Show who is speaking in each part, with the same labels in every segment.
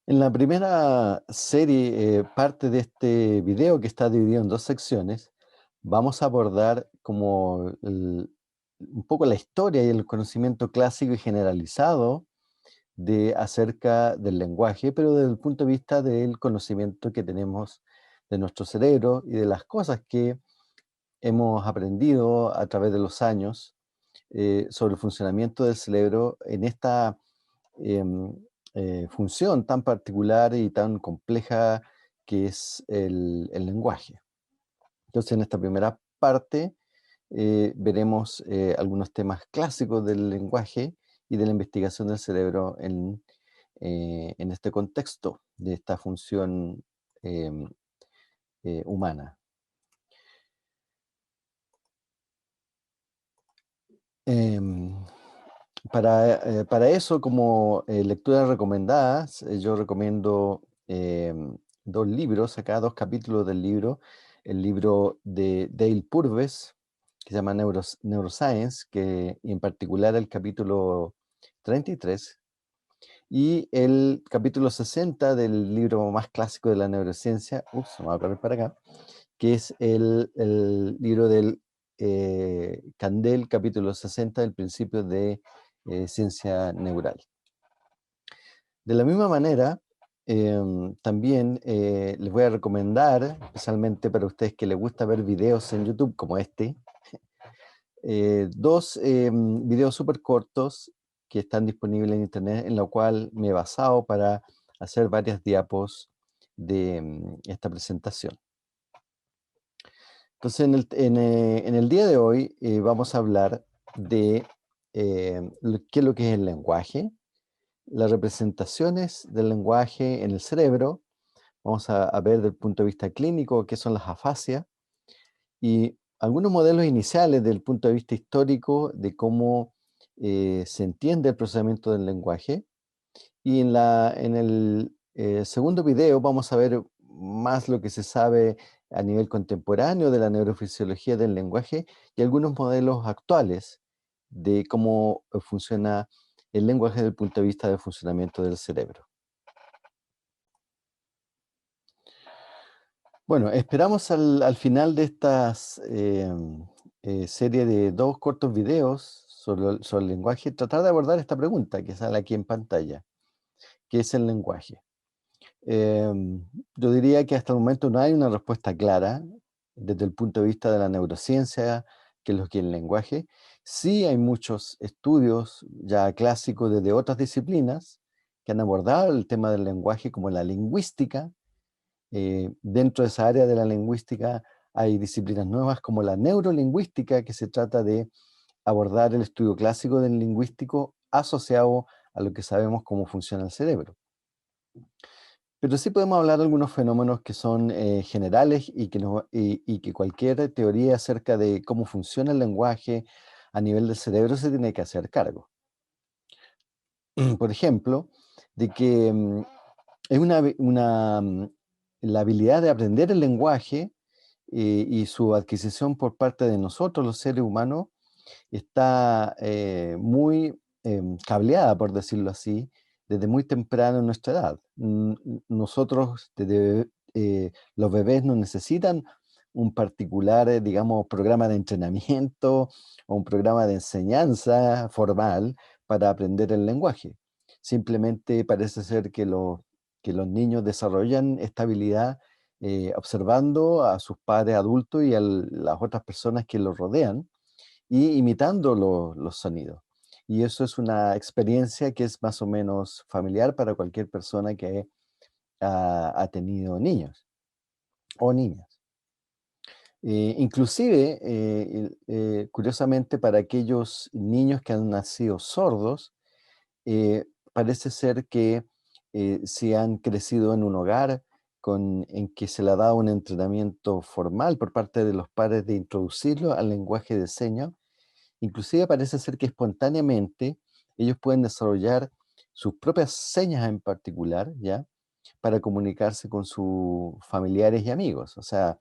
Speaker 1: En la primera serie, parte de este video que está dividido en dos secciones, vamos a abordar como un poco la historia y el conocimiento clásico y generalizado acerca del lenguaje, pero desde el punto de vista del conocimiento que tenemos de nuestro cerebro y de las cosas que hemos aprendido a través de los años sobre el funcionamiento del cerebro en esta em, función tan particular y tan compleja que es el lenguaje. Entonces, en esta primera parte veremos algunos temas clásicos del lenguaje y de la investigación del cerebro en este contexto de esta función em, humana. Em, para eso, como lecturas recomendadas, yo recomiendo dos libros, acá dos capítulos del libro. El libro de Dale Purves, que se llama Neuroscience, y en particular el capítulo 33, y el capítulo 60 del libro más clásico de la neurociencia, me voy a correr para acá, que es el libro del Candel, capítulo 60 del principio de ciencia neural. De la misma manera, también les voy a recomendar, especialmente para ustedes que les gusta ver videos en YouTube como este, dos videos súper cortos que están disponibles en internet, en lo cual me he basado para hacer varias diapos de esta presentación. Entonces, en el día de hoy vamos a hablar de qué es lo que es el lenguaje, las representaciones del lenguaje en el cerebro. Vamos a ver desde el punto de vista clínico qué son las afasias y algunos modelos iniciales desde el punto de vista histórico de cómo se entiende el procesamiento del lenguaje. Y en el segundo video vamos a ver más lo que se sabe a nivel contemporáneo de la neurofisiología del lenguaje y algunos modelos actuales de cómo funciona el lenguaje desde el punto de vista del funcionamiento del cerebro. Bueno, esperamos al final de esta serie de dos cortos videos sobre el lenguaje, tratar de abordar esta pregunta que sale aquí en pantalla. ¿Qué es el lenguaje? Yo diría que hasta el momento no hay una respuesta clara desde el punto de vista de la neurociencia, que es lo que es el lenguaje. Sí hay muchos estudios ya clásicos desde otras disciplinas que han abordado el tema del lenguaje como la lingüística. Dentro de esa área de la lingüística hay disciplinas nuevas como la neurolingüística, que se trata de abordar el estudio clásico del lingüístico asociado a lo que sabemos cómo funciona el cerebro. Pero sí podemos hablar de algunos fenómenos que son generales y que cualquier teoría acerca de cómo funciona el lenguaje a nivel del cerebro se tiene que hacer cargo. Por ejemplo, de que es la habilidad de aprender el lenguaje y su adquisición por parte de nosotros, los seres humanos, está muy cableada, por decirlo así, desde muy temprano en nuestra edad. Nosotros, los bebés no necesitan un particular, digamos, programa de entrenamiento o un programa de enseñanza formal para aprender el lenguaje. Simplemente parece ser que los niños desarrollan esta habilidad observando a sus padres adultos y a las otras personas que los rodean y imitando los sonidos. Y eso es una experiencia que es más o menos familiar para cualquier persona que ha tenido niños o niñas. Inclusive, curiosamente, para aquellos niños que han nacido sordos, parece ser que si han crecido en un hogar en que se le ha dado un entrenamiento formal por parte de los padres de introducirlo al lenguaje de señas, inclusive parece ser que espontáneamente ellos pueden desarrollar sus propias señas en particular, ¿ya? Para comunicarse con sus familiares y amigos. O sea,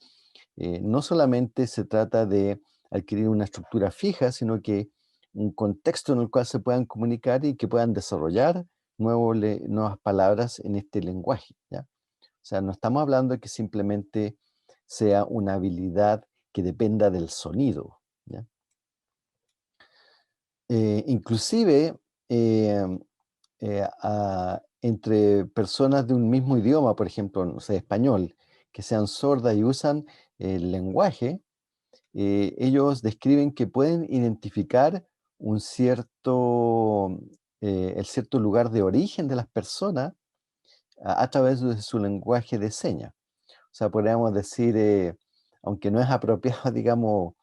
Speaker 1: no solamente se trata de adquirir una estructura fija, sino que un contexto en el cual se puedan comunicar y que puedan desarrollar nuevas palabras en este lenguaje, ¿ya? O sea, no estamos hablando de que simplemente sea una habilidad que dependa del sonido, ¿ya? Inclusive, em, entre personas de un mismo idioma, por ejemplo, no sé, español, que sean sordas y usan el lenguaje, ellos describen que pueden identificar un el cierto lugar de origen de las personas a través de su lenguaje de señas. O sea, podríamos decir, aunque no es apropiado, digamos,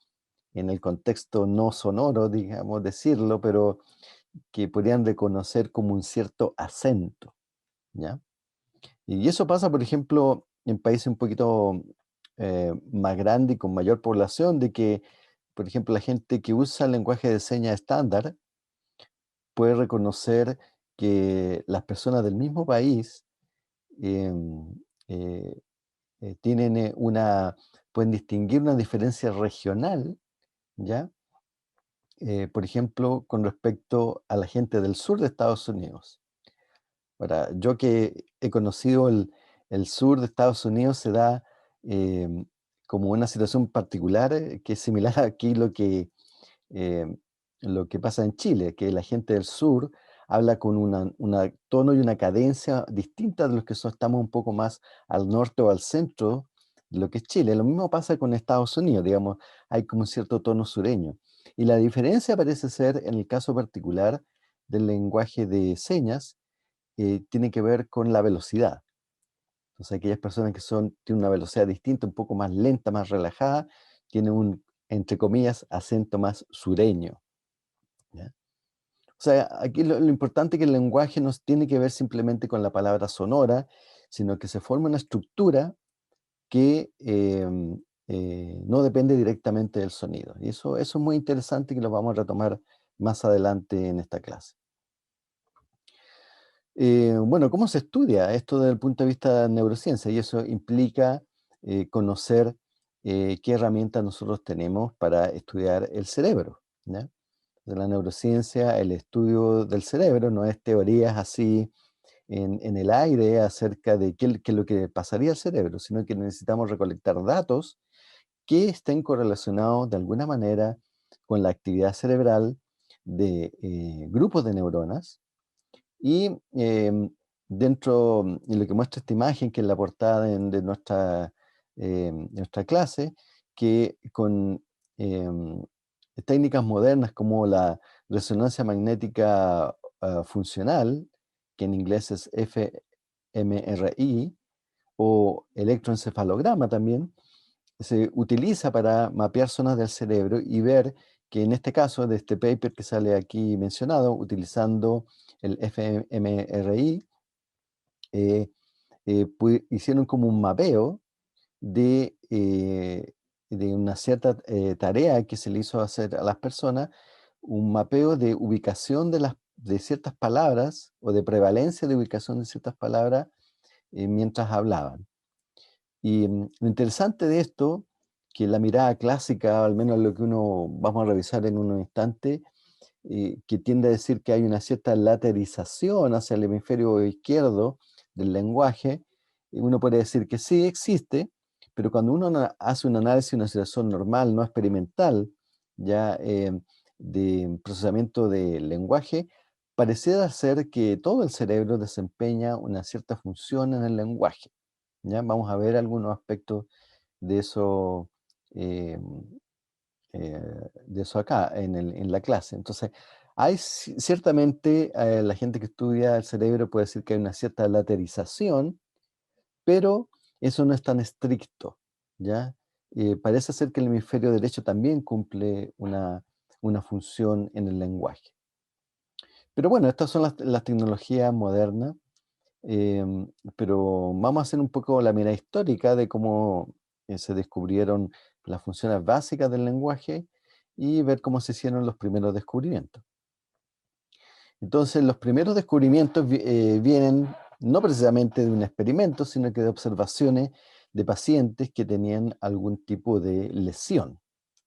Speaker 1: en el contexto no sonoro, digamos, decirlo, pero que podrían reconocer como un cierto acento, ¿ya? Y eso pasa, por ejemplo, en países un poquito más grandes y con mayor población, de que, por ejemplo, la gente que usa el lenguaje de señas estándar puede reconocer que las personas del mismo país em, eh, tienen pueden distinguir una diferencia regional, ¿ya? Por ejemplo, con respecto a la gente del sur de Estados Unidos. Ahora, yo que he conocido el sur de Estados Unidos, se da como una situación particular que es similar a aquí eh, lo que pasa en Chile, que la gente del sur habla con un tono y una cadencia distinta de los que estamos un poco más al norte o al centro de lo que es Chile. Lo mismo pasa con Estados Unidos, digamos, hay como un cierto tono sureño. Y la diferencia parece ser, en el caso particular del lenguaje de señas, tiene que ver con la velocidad. Entonces, aquellas personas que tienen una velocidad distinta, un poco más lenta, más relajada, tienen entre comillas, acento más sureño, ¿ya? O sea, aquí lo importante es que el lenguaje no tiene que ver simplemente con la palabra sonora, sino que se forma una estructura que no depende directamente del sonido. Y eso es muy interesante, que lo vamos a retomar más adelante en esta clase. Bueno, ¿cómo se estudia esto desde el punto de vista de neurociencia? Y eso implica conocer qué herramientas nosotros tenemos para estudiar el cerebro, ¿ya? De la neurociencia, el estudio del cerebro no es teorías así en el aire acerca de qué es lo que pasaría al cerebro, sino que necesitamos recolectar datos que estén correlacionados de alguna manera con la actividad cerebral de grupos de neuronas y de lo que muestra esta imagen, que es la portada de nuestra clase, que con em, técnicas modernas como la resonancia magnética funcional, que en inglés es fMRI, o electroencefalograma también, se utiliza para mapear zonas del cerebro y ver que en este caso, de este paper que sale aquí mencionado, utilizando el fMRI, hicieron como un mapeo de una cierta tarea que se le hizo hacer a las personas, un mapeo de ubicación de ciertas palabras o de prevalencia de ubicación de ciertas palabras mientras hablaban. Y lo interesante de esto, que la mirada clásica, al menos lo que uno vamos a revisar en un instante, que tiende a decir que hay una cierta laterización hacia el hemisferio izquierdo del lenguaje, y uno puede decir que sí existe, pero cuando uno hace un análisis de una situación normal, no experimental, ya de procesamiento del lenguaje, pareciera ser que todo el cerebro desempeña una cierta función en el lenguaje. ¿Ya? Vamos a ver algunos aspectos de eso, eh, de eso acá en la clase. Entonces, ciertamente la gente que estudia el cerebro puede decir que hay una cierta laterización, pero eso no es tan estricto, ¿ya? Parece ser que el hemisferio derecho también cumple una función en el lenguaje. Pero bueno, estas son las tecnologías modernas. Pero vamos a hacer un poco la mirada histórica de cómo se descubrieron las funciones básicas del lenguaje y ver cómo se hicieron los primeros descubrimientos. Entonces, los primeros descubrimientos vienen no precisamente de un experimento, sino que de observaciones de pacientes que tenían algún tipo de lesión,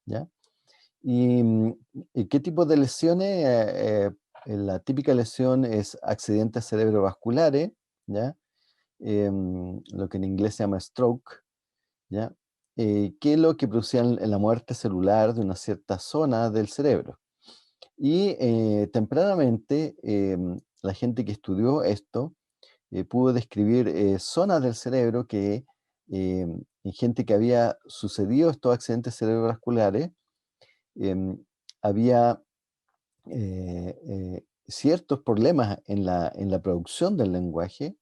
Speaker 1: ¿ya? ¿Y qué tipo de lesiones? La típica lesión es accidentes cerebrovasculares, ¿ya? Lo que en inglés se llama stroke, ¿ya? Que es lo que producía la muerte celular de una cierta zona del cerebro. Y tempranamente la gente que estudió esto pudo describir zonas del cerebro que en gente que había sucedido estos accidentes cerebrovasculares, había ciertos problemas en la producción del lenguaje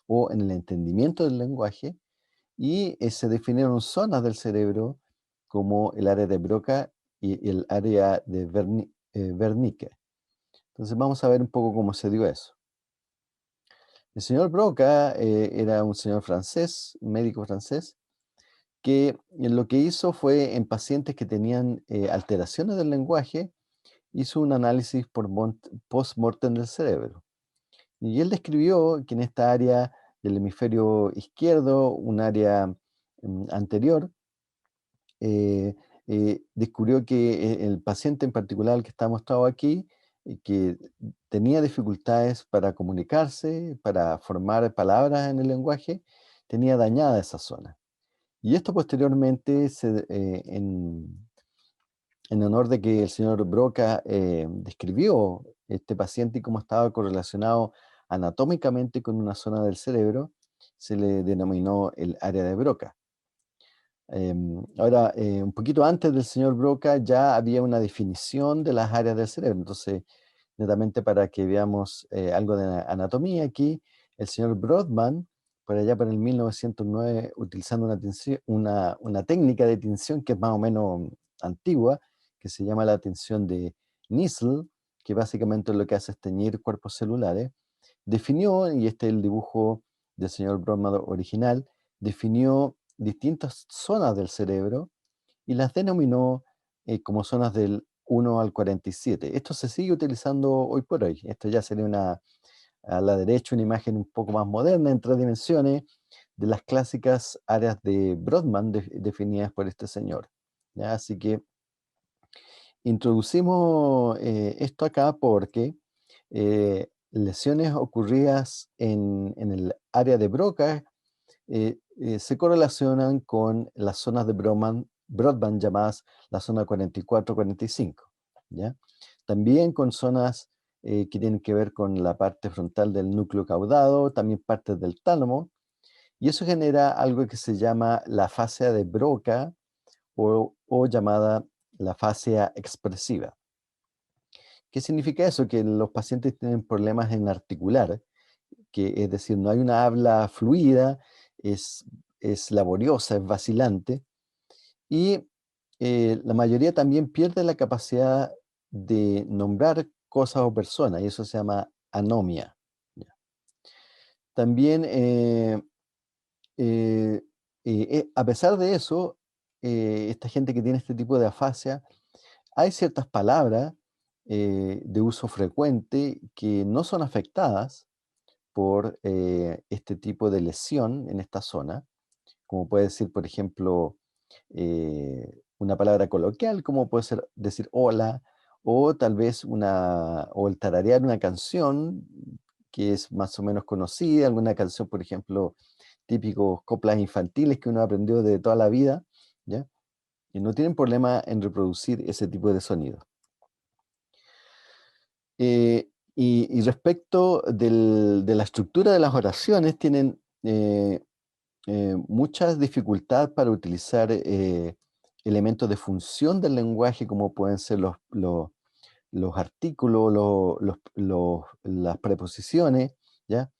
Speaker 1: o en el entendimiento del lenguaje, y se definieron zonas del cerebro como el área de Broca y el área de Wernicke. Entonces vamos a ver un poco cómo se dio eso. El señor Broca era un señor francés, un médico francés, que lo que hizo fue en pacientes que tenían alteraciones del lenguaje, hizo un análisis post-mortem del cerebro. Y él describió que en esta área del hemisferio izquierdo, un área anterior, descubrió que el paciente en particular, el que está mostrado aquí, que tenía dificultades para comunicarse, para formar palabras en el lenguaje, tenía dañada esa zona. Y esto posteriormente, en honor de que el señor Broca describió este paciente y cómo estaba correlacionado anatómicamente con una zona del cerebro, se le denominó el área de Broca. Ahora, un poquito antes del señor Broca ya había una definición de las áreas del cerebro. Entonces, netamente para que veamos algo de anatomía aquí, el señor Brodmann, por allá por el 1909, utilizando una técnica de tinción que es más o menos antigua, que se llama la tinción de Nissl, que básicamente lo que hace es teñir cuerpos celulares, definió, y este es el dibujo del señor Brodmann original, definió distintas zonas del cerebro y las denominó como zonas del 1 al 47. Esto se sigue utilizando hoy por hoy. Esto ya sería a la derecha una imagen un poco más moderna en 3 dimensiones de las clásicas áreas de Brodmann definidas por este señor. ¿Ya? Así que introducimos esto acá porque lesiones ocurridas en el área de Broca se correlacionan con las zonas de Broadband llamadas la zona 44-45, ¿ya? También con zonas que tienen que ver con la parte frontal del núcleo caudado, también partes del tálamo, y eso genera algo que se llama la fascia de Broca o llamada la fascia expresiva. ¿Qué significa eso? Que los pacientes tienen problemas en articular, que es decir, no hay una habla fluida, es, es laboriosa, es vacilante, y la mayoría también pierde la capacidad de nombrar cosas o personas, y eso se llama anomia. ¿Ya? También, eh, a pesar de eso, esta gente que tiene este tipo de afasia, hay ciertas palabras de uso frecuente que no son afectadas por este tipo de lesión en esta zona, como puede decir, por ejemplo, una palabra coloquial, como puede ser decir hola, o tal vez o el tararear una canción que es más o menos conocida, alguna canción, por ejemplo, típicos coplas infantiles que uno aprendió de toda la vida, ¿ya? Y no tienen problema en reproducir ese tipo de sonido. Y respecto de la estructura de las oraciones, tienen mucha dificultad para utilizar elementos de función del lenguaje, como pueden ser los artículos, las preposiciones, ¿ya?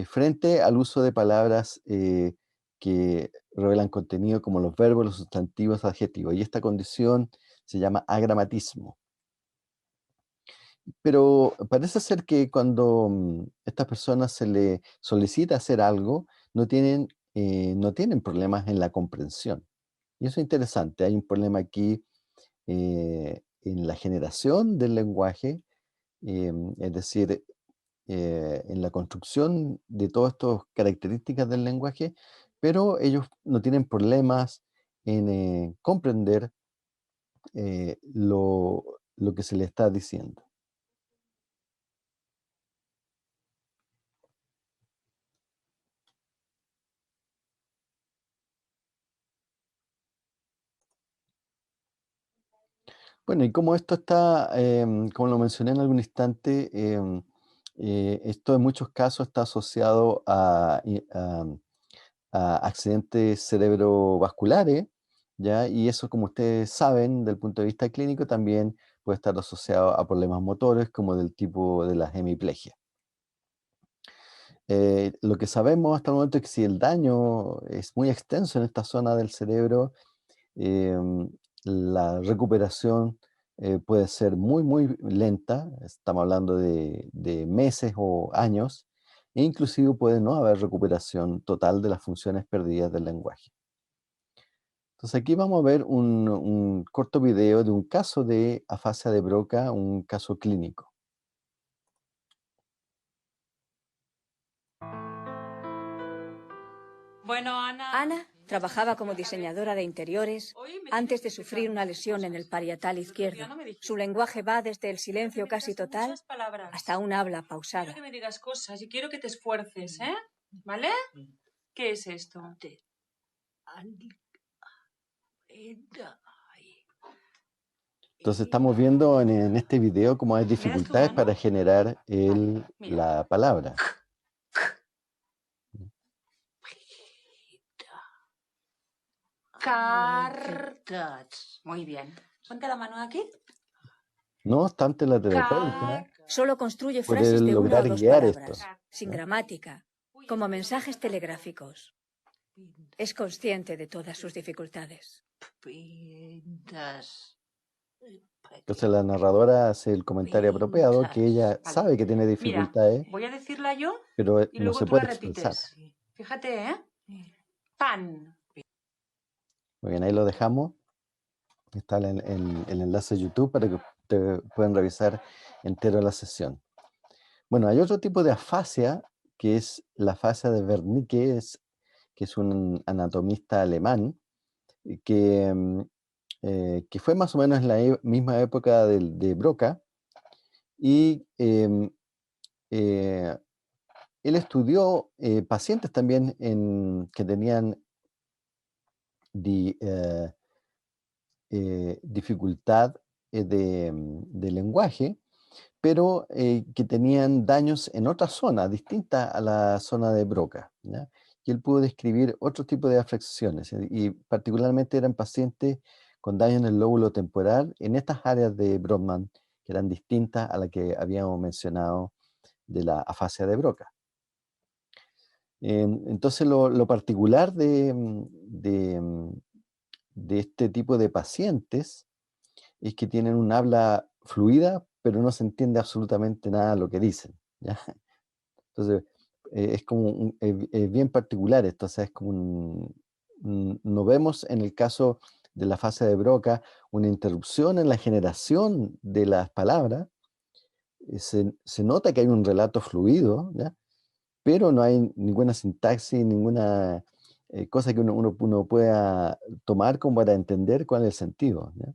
Speaker 1: Frente al uso de palabras que revelan contenido como los verbos, los sustantivos, adjetivos. Y esta condición se llama agramatismo. Pero parece ser que cuando estas personas se le solicita hacer algo, no tienen problemas en la comprensión. Y eso es interesante. Hay un problema aquí en la generación del lenguaje, es decir, en la construcción de todas estas características del lenguaje, pero ellos no tienen problemas en comprender lo que se le está diciendo. Bueno, y como esto está, como lo mencioné en algún instante, esto en muchos casos está asociado a accidentes cerebrovasculares, ¿ya? Y eso, como ustedes saben, del punto de vista clínico, también puede estar asociado a problemas motores, como del tipo de la hemiplegia. Lo que sabemos hasta el momento es que si el daño es muy extenso en esta zona del cerebro, em, la recuperación puede ser muy, muy lenta. Estamos hablando de meses o años, e inclusive puede no haber recuperación total de las funciones perdidas del lenguaje. Entonces aquí vamos a ver un corto video de un caso de afasia de Broca, un caso clínico.
Speaker 2: Bueno, Ana trabajaba como diseñadora de interiores antes de sufrir una lesión en el parietal izquierdo. Su lenguaje va desde el silencio casi total hasta un habla pausada.
Speaker 3: Quiero que me digas cosas y quiero que te esfuerces, ¿eh? ¿Vale? ¿Qué es esto?
Speaker 1: Entonces estamos viendo en este video cómo hay
Speaker 3: das tu
Speaker 1: dificultades
Speaker 3: mano?
Speaker 1: para generar
Speaker 3: Vale, mira.
Speaker 1: la palabra.
Speaker 3: Cartas. Muy bien. Ponte la mano aquí.
Speaker 1: No obstante, la terapeuta
Speaker 2: Solo construye
Speaker 1: puede
Speaker 2: frases de una o
Speaker 1: lograr
Speaker 2: dos
Speaker 1: guiar esto,
Speaker 2: palabras, sin
Speaker 1: ¿no?
Speaker 2: gramática, como mensajes telegráficos. Es consciente de todas sus dificultades.
Speaker 1: Entonces la narradora hace el comentario apropiado, que ella
Speaker 3: Vale.
Speaker 1: sabe que tiene
Speaker 3: Mira,
Speaker 1: dificultades,
Speaker 3: voy a decirla yo
Speaker 1: pero
Speaker 3: y
Speaker 1: no
Speaker 3: luego
Speaker 1: se
Speaker 3: tú la
Speaker 1: puede expresar.
Speaker 3: repites. Fíjate, ¿eh? Pan.
Speaker 1: Muy bien, ahí lo dejamos. Está el enlace de YouTube para que ustedes puedan revisar entero la sesión. Bueno, hay otro tipo de afasia, que es la afasia de Wernicke, que es un anatomista alemán, que fue más o menos en la misma época de Broca, y eh, él estudió pacientes también que tenían di- eh, dificultad de lenguaje, pero que tenían daños en otra zona, distinta a la zona de Broca, ¿ya? Y él pudo describir otro tipo de afecciones, y particularmente eran pacientes con daño en el lóbulo temporal, en estas áreas de Brodmann, que eran distintas a la que habíamos mencionado de la afasia de Broca. Entonces, lo particular de este tipo de pacientes es que tienen un habla fluida, pero no se entiende absolutamente nada de lo que dicen, ¿ya? Entonces, es como bien particular esto, o sea, es como no vemos en el caso de la fase de Broca una interrupción en la generación de las palabras. Se nota que hay un relato fluido, ¿ya? Pero no hay ninguna sintaxis, ninguna cosa que uno pueda tomar como para entender cuál es el sentido, ¿ya?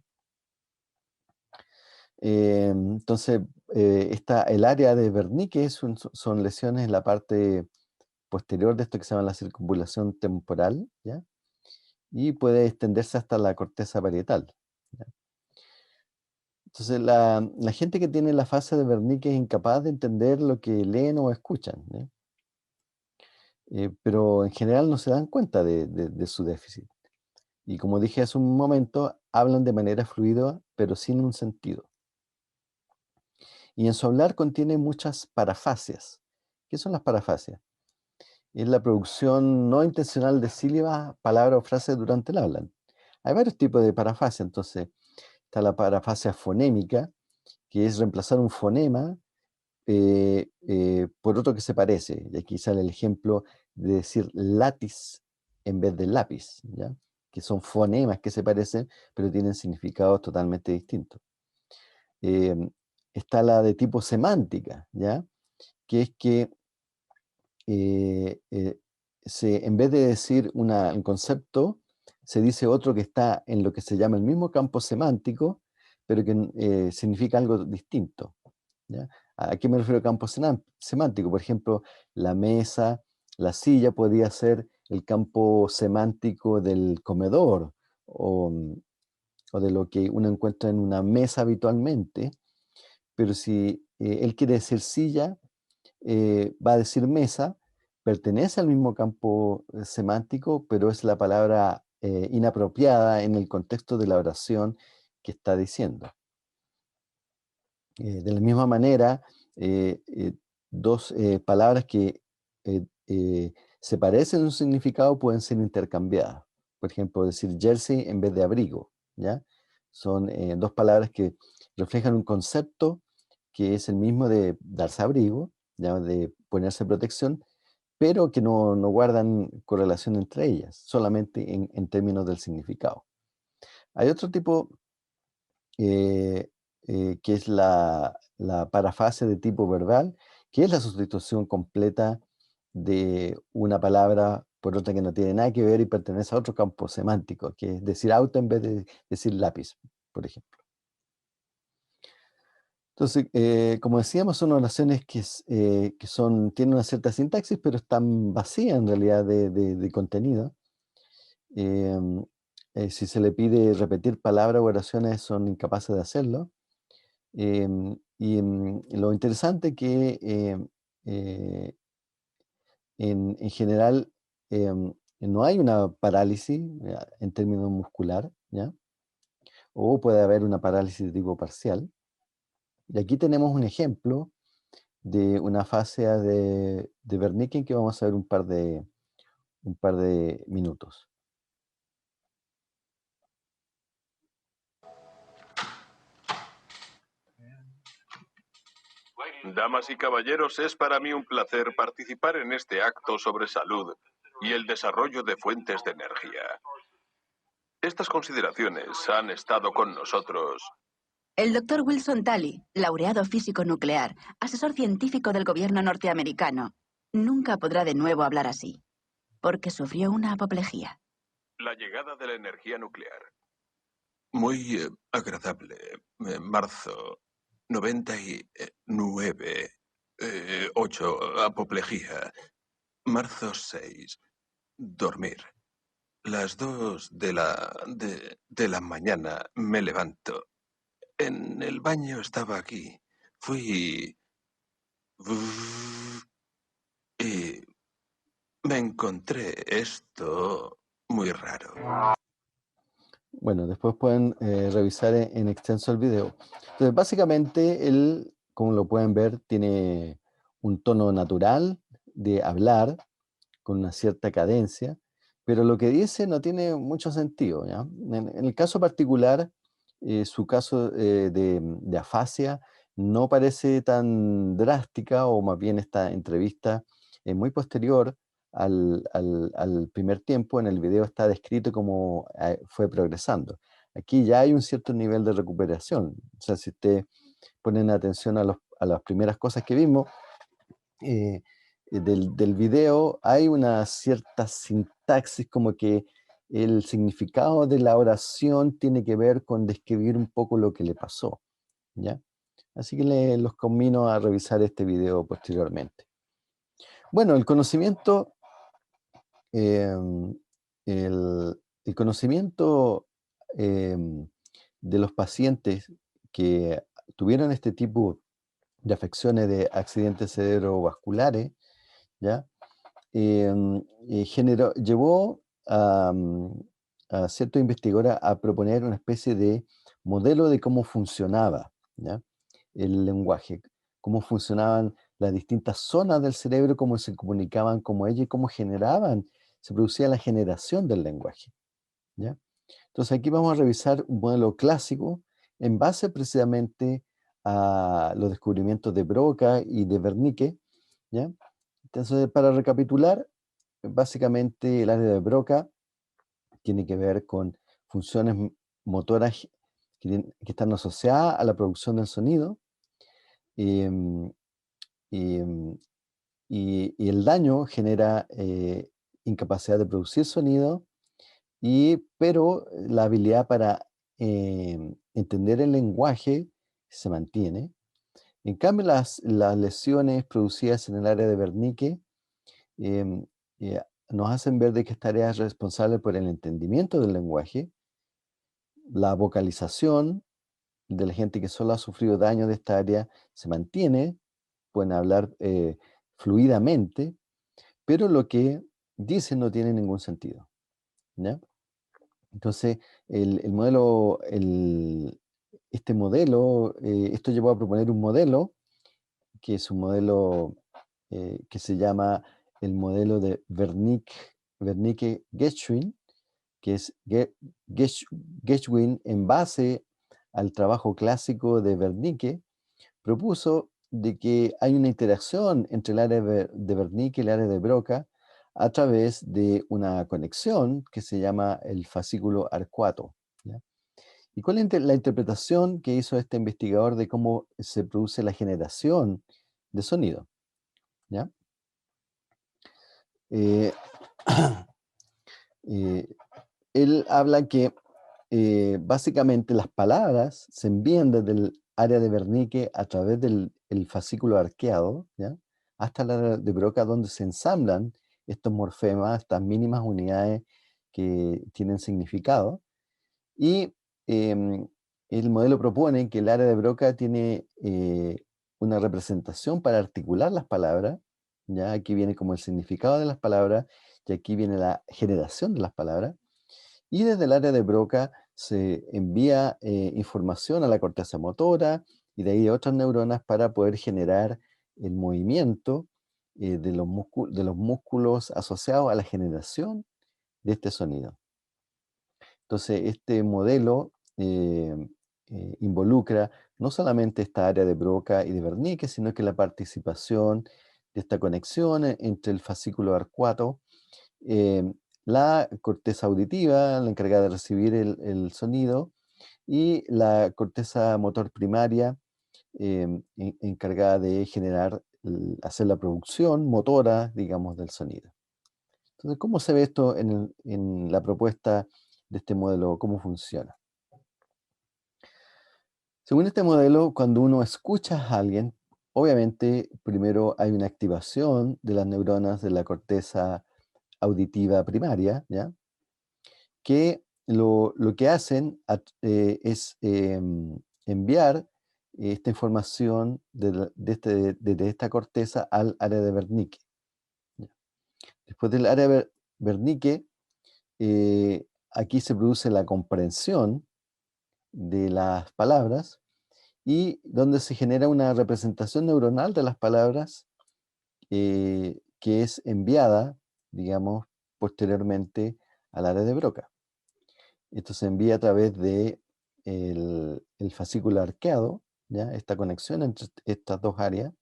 Speaker 1: Entonces, el área de Wernicke son lesiones en la parte posterior de esto que se llama la circunvalación temporal, ¿ya? Y puede extenderse hasta la corteza parietal, ¿ya? Entonces, la gente que tiene la fase de Wernicke es incapaz de entender lo que leen o escuchan, ¿ya? Pero en general no se dan cuenta de su déficit. Y como dije hace un momento, hablan de manera fluida, pero sin un sentido. Y en su hablar contiene muchas parafasias. ¿Qué son las parafasias? Es la producción no intencional de sílabas, palabras o frases durante el habla. Hay varios tipos de parafasia. Entonces, está la parafasia fonémica, que es reemplazar un fonema por otro que se parece. Y aquí sale el ejemplo de decir látiz en vez de lápiz, ¿ya? Que son fonemas que se parecen, pero tienen significados totalmente distintos. Em, Está la de tipo semántica, ¿ya? Que es que en vez de decir un concepto, se dice otro que está en lo que se llama el mismo campo semántico, pero que significa algo distinto, ¿ya? ¿A qué me refiero a campo semántico? Por ejemplo, la mesa, la silla podría ser el campo semántico del comedor o de lo que uno encuentra en una mesa habitualmente, pero si él quiere decir silla, va a decir mesa, pertenece al mismo campo semántico, pero es la palabra inapropiada en el contexto de la oración que está diciendo. De la misma manera, dos palabras que se parecen en un significado pueden ser intercambiadas. Por ejemplo, decir jersey en vez de abrigo, ¿ya? Son dos palabras que reflejan un concepto que es el mismo de darse abrigo, ¿ya? De ponerse protección, pero que no guardan correlación entre ellas, solamente en términos del significado. Hay otro tipo eh, que es la parafase de tipo verbal, que es la sustitución completa de una palabra por otra que no tiene nada que ver y pertenece a otro campo semántico, que es decir auto en vez de decir lápiz, por ejemplo. Entonces, como decíamos, son oraciones que tienen una cierta sintaxis, pero están vacías en realidad de contenido. Si se le pide repetir palabras o oraciones, son incapaces de hacerlo. Lo interesante que eh, en general no hay una parálisis en términos muscular, ¿ya? O puede haber una parálisis de tipo parcial. Y aquí tenemos un ejemplo de una fase de Wernicke que vamos a ver un par de minutos.
Speaker 4: Damas y caballeros, es para mí un placer participar en este acto sobre salud y el desarrollo de fuentes de energía. Estas consideraciones han estado con nosotros.
Speaker 5: El doctor Wilson Talley, laureado físico nuclear, asesor científico del gobierno norteamericano, nunca podrá de nuevo hablar así, porque sufrió una apoplejía.
Speaker 4: La llegada de la energía nuclear. Muy agradable. Marzo 99. 8. Apoplejía. Marzo 6. Dormir. Las 2 de la mañana me levanto. En el baño estaba aquí. Fui... Y me encontré esto muy raro.
Speaker 1: Bueno, después pueden revisar en extenso el video. Entonces, básicamente, él, como lo pueden ver, tiene un tono natural de hablar con una cierta cadencia, pero lo que dice no tiene mucho sentido, ¿ya? En el caso particular, su caso de afasia no parece tan drástica, o más bien esta entrevista es muy posterior al primer tiempo. En el video está descrito cómo fue progresando. Aquí ya hay un cierto nivel de recuperación. O sea, si ustedes ponen atención a las primeras cosas que vimos, del video hay una cierta sintaxis, como que el significado de la oración tiene que ver con describir un poco lo que le pasó, ¿ya? Así que los conmino a revisar este video posteriormente. Bueno, el conocimiento, em, el conocimiento de los pacientes que tuvieron este tipo de afecciones de accidentes cerebrovasculares, ¿ya? Llevó a ciertos investigadores a proponer una especie de modelo de cómo funcionaba, ¿ya? El lenguaje, cómo funcionaban las distintas zonas del cerebro, cómo se comunicaban como ellas y cómo se producía la generación del lenguaje, ¿ya? Entonces aquí vamos a revisar un modelo clásico en base precisamente a los descubrimientos de Broca y de Wernicke, ¿ya? Entonces, para recapitular, básicamente el área de Broca tiene que ver con funciones motoras que están asociadas a la producción del sonido, em, em, y el daño genera incapacidad de producir sonido pero la habilidad para entender el lenguaje se mantiene. En cambio, las lesiones producidas en el área de Wernicke em, nos hacen ver de que esta área es responsable por el entendimiento del lenguaje, la vocalización de la gente que solo ha sufrido daño de esta área se mantiene, pueden hablar fluidamente, pero lo que dicen no tiene ningún sentido, ¿ya? Entonces, este modelo, esto llevó a proponer un modelo, que es un modelo que se llama el modelo de Wernicke-Geschwin, que es Geschwin en base al trabajo clásico de Wernicke, propuso de que hay una interacción entre el área de Wernicke y el área de Broca a través de una conexión que se llama el fascículo arcuato, ¿ya? ¿Y cuál es la interpretación que hizo este investigador de cómo se produce la generación de sonido? ¿Ya? Eh, eh, Él habla que básicamente las palabras se envían desde el área de Wernicke a través del el fascículo arqueado, ¿ya? Hasta el área de Broca, donde se ensamblan estos morfemas, estas mínimas unidades que tienen significado. Y em, el modelo propone que el área de Broca tiene una representación para articular las palabras, ¿ya? Aquí viene como el significado de las palabras y aquí viene la generación de las palabras. Y desde el área de Broca se envía información a la corteza motora y de ahí a otras neuronas para poder generar el movimiento de los músculos asociados a la generación de este sonido. Entonces, este modelo involucra no solamente esta área de Broca y de Wernicke, sino que la participación de esta conexión entre el fascículo arcuato, eh, la corteza auditiva, la encargada de recibir el sonido, y la corteza motor primaria, encargada de generar, hacer la producción motora, digamos, del sonido. Entonces, ¿cómo se ve esto en la propuesta de este modelo? ¿Cómo funciona? Según este modelo, cuando uno escucha a alguien, obviamente primero hay una activación de las neuronas de la corteza auditiva primaria, ¿ya? Que lo que hacen es enviar esta información de esta corteza al área de Wernicke, ¿ya? Después del área de Wernicke, aquí se produce la comprensión de las palabras y donde se genera una representación neuronal de las palabras que es enviada, digamos, posteriormente al área de Broca. Esto se envía a través de el fascículo arqueado, ¿ya? Esta conexión entre estas dos áreas.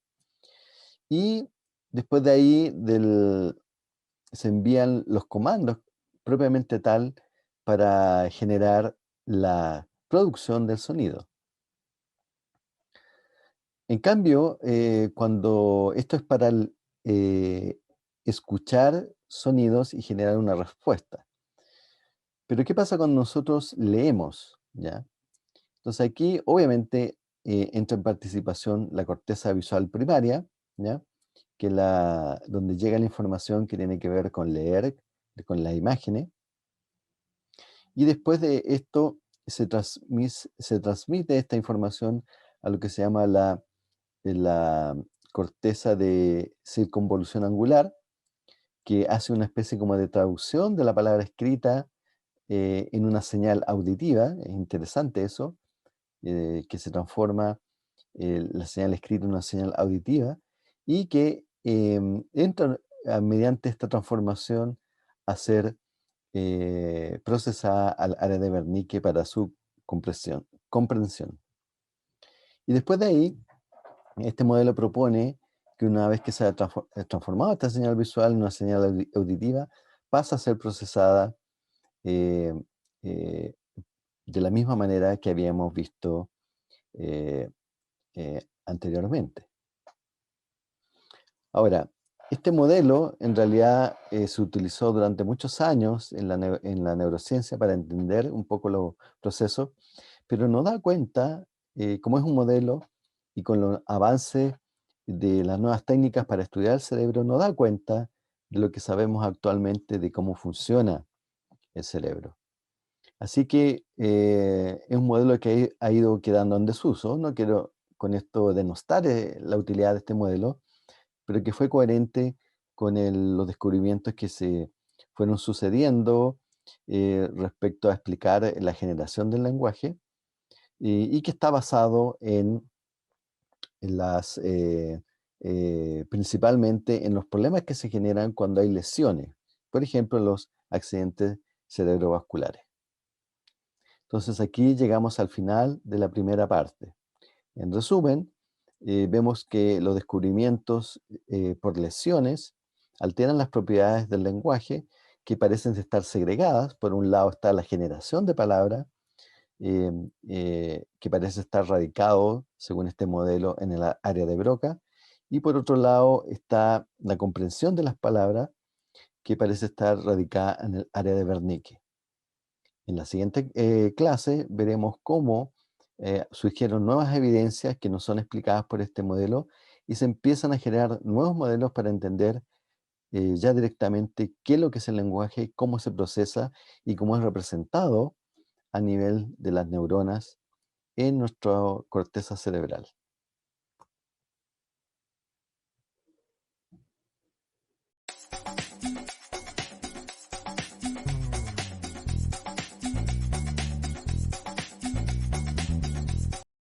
Speaker 1: Y después de ahí se envían los comandos propiamente tal para generar la producción del sonido. En cambio, cuando esto es para escuchar sonidos y generar una respuesta. Pero ¿qué pasa cuando nosotros leemos? ¿Ya? Entonces aquí obviamente entra en participación la corteza visual primaria, ¿ya? Que donde llega la información que tiene que ver con leer, con las imágenes. Y después de esto se transmite esta información a lo que se llama la corteza de circunvolución angular, que hace una especie como de traducción de la palabra escrita en una señal auditiva. Es interesante eso, que se transforma la señal escrita en una señal auditiva y que entra mediante esta transformación a ser procesada al área de Wernicke para su comprensión. Y después de ahí, este modelo propone que una vez que se ha transformado esta señal visual en una señal auditiva, pasa a ser procesada eh, eh, de la misma manera que habíamos visto anteriormente. Ahora, Este modelo en realidad se utilizó durante muchos años en la neurociencia para entender un poco los procesos, pero no da cuenta, como es un modelo y con los avances de las nuevas técnicas para estudiar el cerebro, no da cuenta de lo que sabemos actualmente de cómo funciona el cerebro. Así que es un modelo que ha ido quedando en desuso. No quiero con esto denostar la utilidad de este modelo, pero que fue coherente con los descubrimientos que se fueron sucediendo respecto a explicar la generación del lenguaje y que está basado en principalmente en los problemas que se generan cuando hay lesiones, por ejemplo, los accidentes cerebrovasculares. Entonces aquí llegamos al final de la primera parte. En resumen, vemos que los descubrimientos por lesiones alteran las propiedades del lenguaje que parecen estar segregadas. Por un lado está la generación de palabras, que parece estar radicado, según este modelo, en el área de Broca. Y por otro lado está la comprensión de las palabras, que parece estar radicada en el área de Wernicke. En la siguiente clase veremos cómo surgieron nuevas evidencias que no son explicadas por este modelo y se empiezan a generar nuevos modelos para entender ya directamente qué es lo que es el lenguaje, cómo se procesa y cómo es representado a nivel de las neuronas en nuestra corteza cerebral.